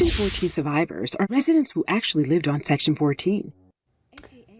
Section 14 survivors are residents who actually lived on Section 14.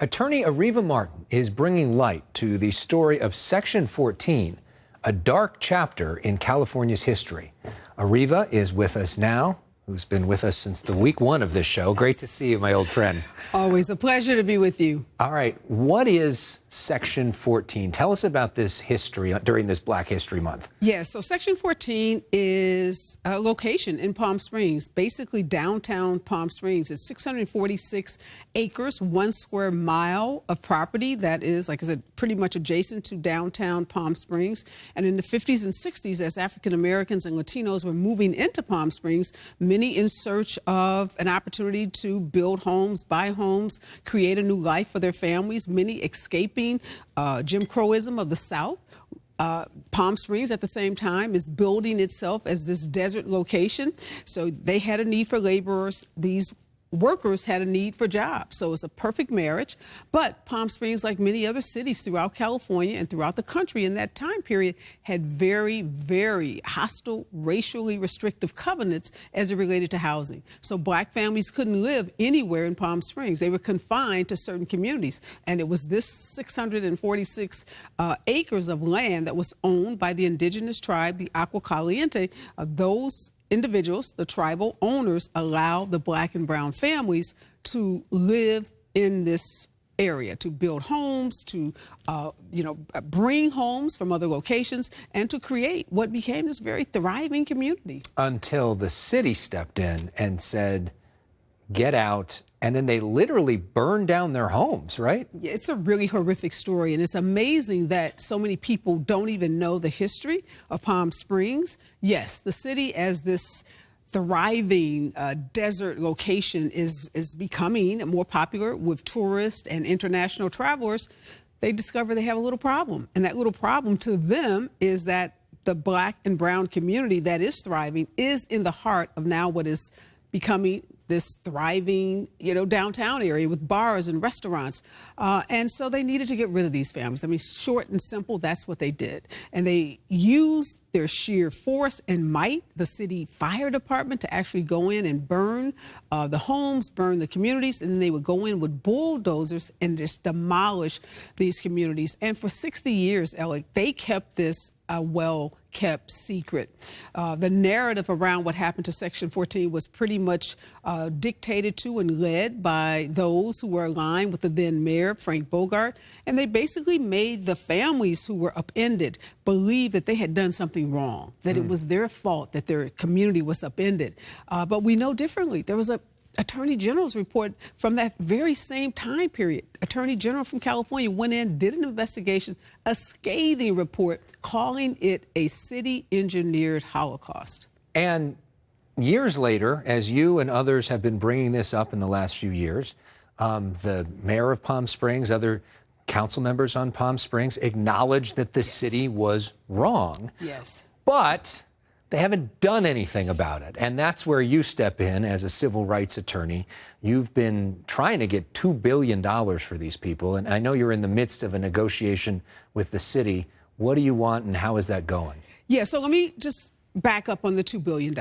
Attorney Areva Martin is bringing light to the story of Section 14, a dark chapter in California's history. Areva is with us now, who's been with us since the week one of this show. Great to see you, my old friend. Always a pleasure to be with you. All right, what is Section 14? Tell us about this history during this Black History Month. Yes, so Section 14 is a location in Palm Springs, basically downtown Palm Springs. It's 646 acres, 1 square mile of property that is, like I said, pretty much adjacent to downtown Palm Springs. And in the 50s and 60s, as African Americans and Latinos were moving into Palm Springs, many in search of an opportunity to build homes, buy homes, create a new life for their families, many escaping Jim Crowism of the South. Palm Springs at the same time is building itself as this desert location. So they had a need for laborers. These workers had a need for jobs. So it's a perfect marriage. But Palm Springs, like many other cities throughout California and throughout the country in that time period, had very, very hostile, racially restrictive covenants as it related to housing. So Black families couldn't live anywhere in Palm Springs. They were confined to certain communities. And it was this 646 acres of land that was owned by the indigenous tribe, the Agua Caliente. Those individuals, the tribal owners, allow the Black and brown families to live in this area, to build homes, to bring homes from other locations, and to create what became this very thriving community. Until the city stepped in and said, get out, and then they literally burned down their homes, right? It's a really horrific story, and it's amazing that so many people don't even know the history of Palm Springs. Yes, the city as this thriving desert location is becoming more popular with tourists and international travelers. They discover they have a little problem, and that little problem to them is that the Black and brown community that is thriving is in the heart of now what is becoming this thriving, downtown area with bars and restaurants. And so they needed to get rid of these families. I mean, short and simple, that's what they did. And they used their sheer force and might, the city fire department, to actually go in and burn the homes, burn the communities, and then they would go in with bulldozers and just demolish these communities. And for 60 years, Elex, they kept this well-kept secret. The narrative around what happened to Section 14 was pretty much dictated to and led by those who were aligned with the then mayor, Frank Bogart, and they basically made the families who were upended believe that they had done something wrong, that it was their fault that their community was upended. But we know differently. There was a Attorney General's report from that very same time period. Attorney General from California went in, did an investigation, a scathing report, calling it a city-engineered Holocaust. And years later, as you and others have been bringing this up in the last few years, the mayor of Palm Springs, other council members on Palm Springs acknowledged that the city was wrong. Yes. But they haven't done anything about it. And that's where you step in as a civil rights attorney. You've been trying to get $2 billion for these people. And I know you're in the midst of a negotiation with the city. What do you want and how is that going? Yeah, so let me just back up on the $2 billion.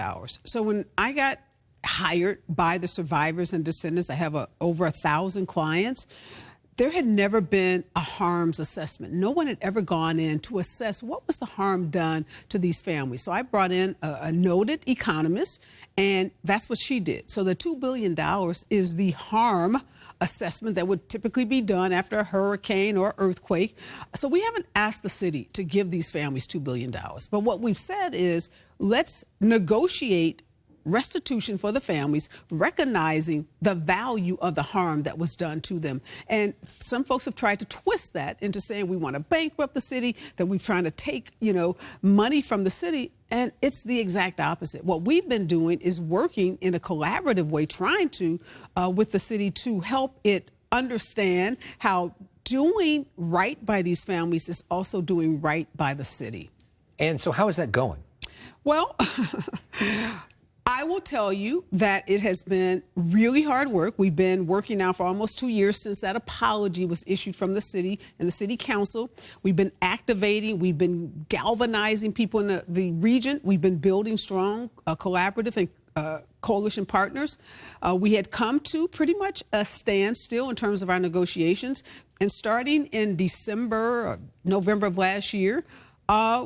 So when I got hired by the survivors and descendants, I have over 1,000 clients. There had never been a harms assessment. No one had ever gone in to assess what was the harm done to these families. So I brought in a noted economist, and that's what she did. So the $2 billion is the harm assessment that would typically be done after a hurricane or earthquake. So we haven't asked the city to give these families $2 billion. But what we've said is, let's negotiate restitution for the families, recognizing the value of the harm that was done to them. And some folks have tried to twist that into saying we want to bankrupt the city, that we're trying to take, money from the city. And it's the exact opposite. What we've been doing is working in a collaborative way, trying to, with the city, to help it understand how doing right by these families is also doing right by the city. And so how is that going? Well, I will tell you that it has been really hard work. We've been working now for almost 2 years since that apology was issued from the city and the city council. We've been activating, we've been galvanizing people in the region. We've been building strong, collaborative and coalition partners. We had come to pretty much a standstill in terms of our negotiations. And starting in December or November of last year,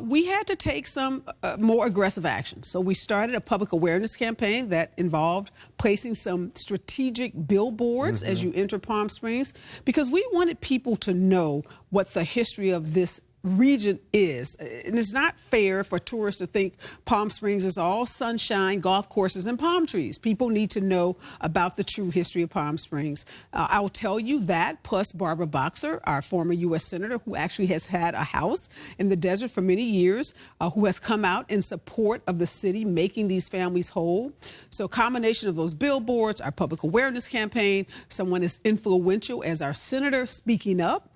we had to take some more aggressive action. So we started a public awareness campaign that involved placing some strategic billboards as you enter Palm Springs, because we wanted people to know what the history of this region is. And it's not fair for tourists to think Palm Springs is all sunshine, golf courses, and palm trees. People need to know about the true history of Palm Springs. I will tell you that, plus Barbara Boxer, our former U.S. Senator, who actually has had a house in the desert for many years, who has come out in support of the city making these families whole. So a combination of those billboards, our public awareness campaign, someone as influential as our senator speaking up,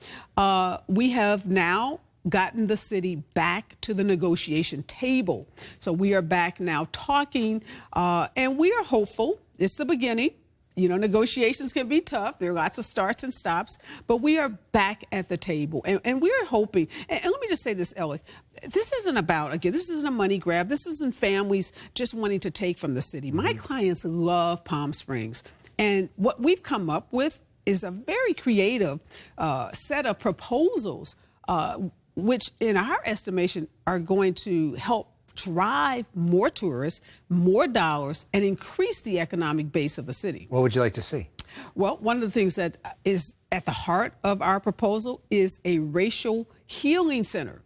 we have now gotten the city back to the negotiation table. So we are back now talking, and we are hopeful. It's the beginning. You know, negotiations can be tough. There are lots of starts and stops, but we are back at the table. And we are hoping, and let me just say this, Elex, this isn't about, again, this isn't a money grab. This isn't families just wanting to take from the city. My clients love Palm Springs. And what we've come up with is a very creative set of proposals, which in our estimation are going to help drive more tourists, more dollars, and increase the economic base of the city. What would you like to see? Well, one of the things that is at the heart of our proposal is a racial healing center.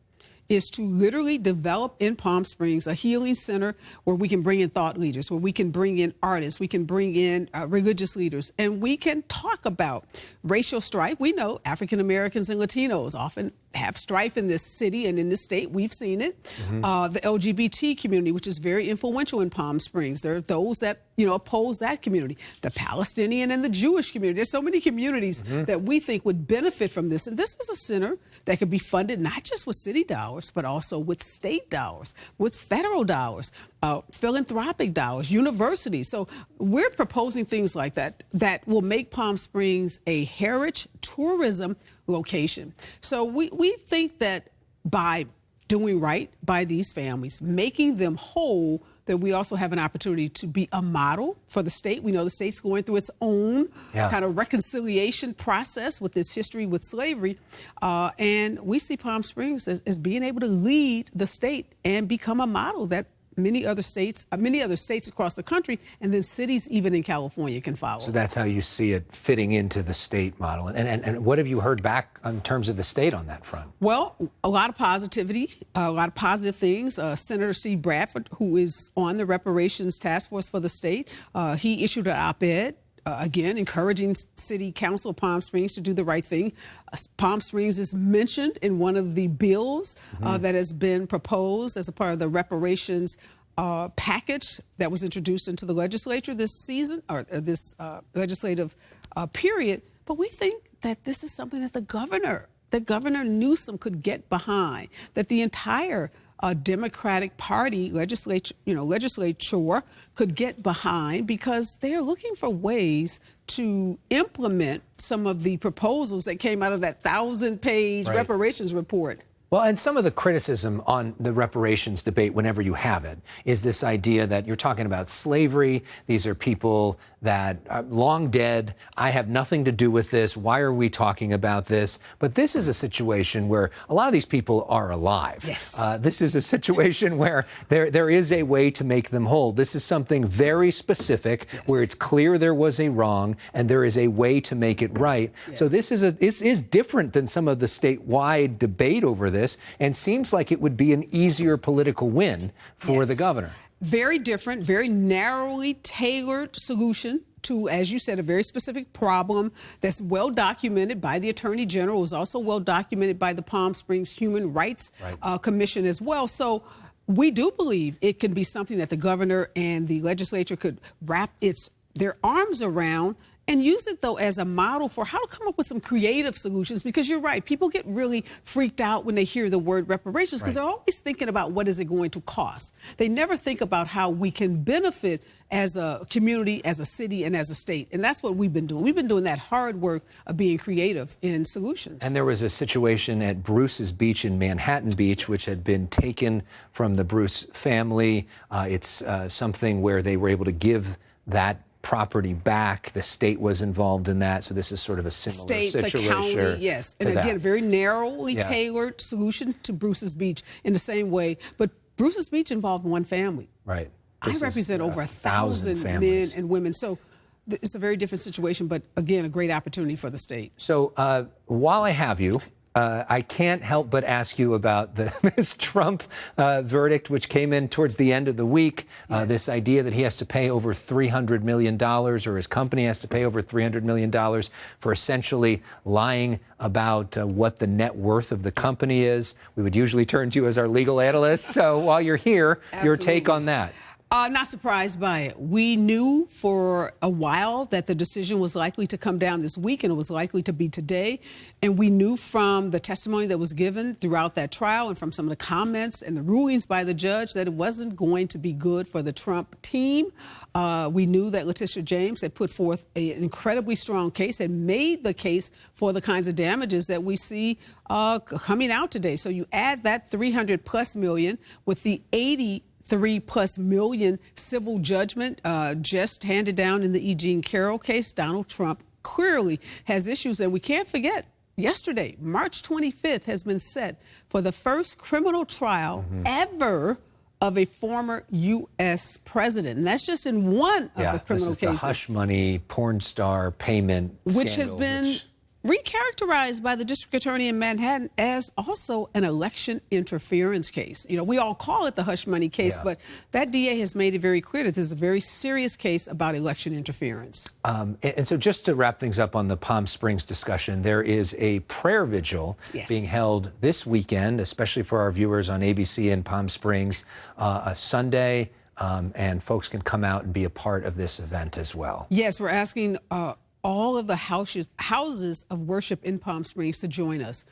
Is to literally develop in Palm Springs a healing center where we can bring in thought leaders, where we can bring in artists, we can bring in religious leaders, and we can talk about racial strife. We know African Americans and Latinos often have strife in this city and in this state. We've seen it. The LGBT community, which is very influential in Palm Springs. There are those that, oppose that community. The Palestinian and the Jewish community. There's so many communities that we think would benefit from this. And this is a center that could be funded not just with city dollars, but also with state dollars, with federal dollars, philanthropic dollars, universities. So we're proposing things like that that will make Palm Springs a heritage tourism location. So we think that by doing right by these families, making them whole, that we also have an opportunity to be a model for the state. We know the state's going through its own kind of reconciliation process with its history with slavery. And we see Palm Springs as being able to lead the state and become a model that many other states across the country, and then cities even in California can follow. So that's how you see it fitting into the state model. And what have you heard back in terms of the state on that front? Well, a lot of positivity, a lot of positive things. Senator Steve Bradford, who is on the Reparations Task Force for the state, he issued an op-ed again, encouraging City Council of Palm Springs to do the right thing. Palm Springs is mentioned in one of the bills that has been proposed as a part of the reparations package that was introduced into the legislature this season, or this legislative period. But we think that this is something that Governor Newsom could get behind, that the entire Democratic Party legislature could get behind, because they are looking for ways to implement some of the proposals that came out of that 1,000-page reparations report. Well, and some of the criticism on the reparations debate, whenever you have it, is this idea that you're talking about slavery. These are people that are long dead. I have nothing to do with this. Why are we talking about this? But this is a situation where a lot of these people are alive. Yes. This is a situation where there is a way to make them whole. This is something very specific where it's clear there was a wrong and there is a way to make it right. So this is different than some of the statewide debate over this, and seems like it would be an easier political win for the governor. Very different, very narrowly tailored solution to, as you said, a very specific problem that's well documented by the Attorney General. It was also well documented by the Palm Springs Human Rights Commission as well. So we do believe it can be something that the governor and the legislature could wrap their arms around and use it, though, as a model for how to come up with some creative solutions, because you're right. People get really freaked out when they hear the word reparations because they're always thinking about what is it going to cost. They never think about how we can benefit as a community, as a city, and as a state. And that's what we've been doing. We've been doing that hard work of being creative in solutions. And there was a situation at Bruce's Beach in Manhattan Beach, which had been taken from the Bruce family. It's something where they were able to give that property back. The state was involved in that. So this is sort of a similar situation. The county, yes. And again, very narrowly tailored solution to Bruce's Beach in the same way. But Bruce's Beach involved one family. Right. I represent over 1,000 men and women. So it's a very different situation, but again, a great opportunity for the state. So while I have you, I can't help but ask you about the Ms. Trump verdict, which came in towards the end of the week. This idea that he has to pay over $300 million, or his company has to pay over $300 million for essentially lying about what the net worth of the company is. We would usually turn to you as our legal analyst. So while you're here, your take on that. Not surprised by it. We knew for a while that the decision was likely to come down this week, and it was likely to be today. And we knew from the testimony that was given throughout that trial and from some of the comments and the rulings by the judge that it wasn't going to be good for the Trump team. We knew that Letitia James had put forth an incredibly strong case and made the case for the kinds of damages that we see coming out today. So you add that $300+ million with the $83+ million civil judgment just handed down in the E. Jean Carroll case. Donald Trump clearly has issues, and we can't forget, yesterday, March 25th, has been set for the first criminal trial ever of a former U.S. president. And that's just in one of the criminal cases. This is the hush money porn star payment scandal, which has been recharacterized by the district attorney in Manhattan as also an election interference case. You know, we all call it the hush money case, but that DA has made it very clear that this is a very serious case about election interference. And so just to wrap things up on the Palm Springs discussion, there is a prayer vigil being held this weekend, especially for our viewers on ABC in Palm Springs, a Sunday, and folks can come out and be a part of this event as well. Yes, we're asking all of the houses of worship in Palm Springs to join us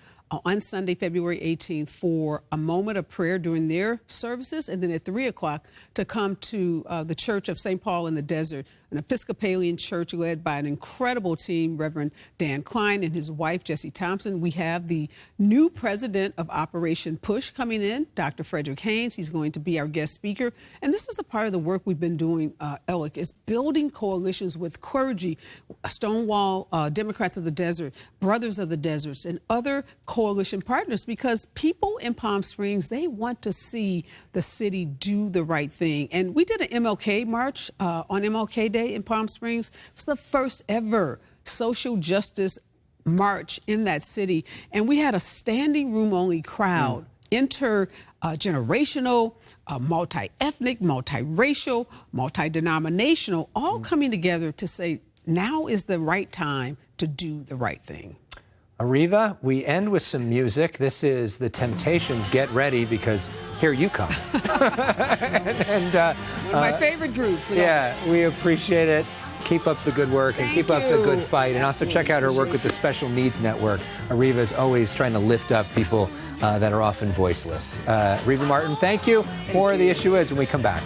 on Sunday, February 18th, for a moment of prayer during their services, and then at 3 o'clock to come to the Church of St. Paul in the Desert, an Episcopalian church led by an incredible team, Reverend Dan Klein and his wife, Jessie Thompson. We have the new president of Operation Push coming in, Dr. Frederick Haynes. He's going to be our guest speaker. And this is the part of the work we've been doing, Elex, is building coalitions with clergy, Stonewall, Democrats of the Desert, Brothers of the Deserts, and other coalition partners, because people in Palm Springs, they want to see the city do the right thing. And we did an MLK march on MLK Day in Palm Springs. It's the first ever social justice march in that city. And we had a standing room only crowd, intergenerational, multi-ethnic, multiracial, multi-denominational, all coming together to say, now is the right time to do the right thing. Areva, we end with some music. This is The Temptations. Get ready, because here you come. and one of my favorite groups. Yeah, we appreciate it. Keep up the good work and keep up the good fight. And also check out her work with the Special Needs Network. Areva is always trying to lift up people that are often voiceless. Areva Martin, thank you. More of The Issue Is when we come back.